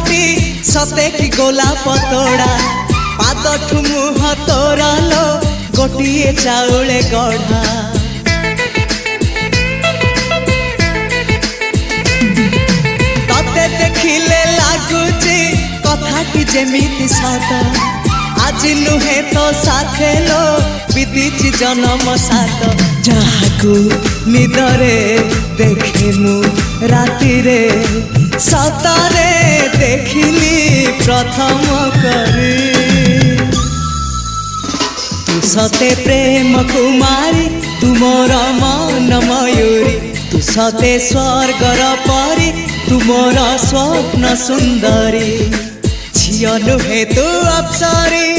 मुहटी सते कि गोलाप तोड़ा पादठु मुह तोरा लो गोटिए चाउले गढ़ा तते देखिले लागुची कथाटी जेमिति सत आज नुहे तो साथे लो विदिची जन्म सात जहाकू निदरे देखे मु राति रे सतरे देखिली प्रथम करी तू सते प्रेम कुमारी तू मोर मन मयूरी तू सते स्वर्गर परी तू मोर स्वप्न सुंदरी झियो नुहे तू अप्सरी।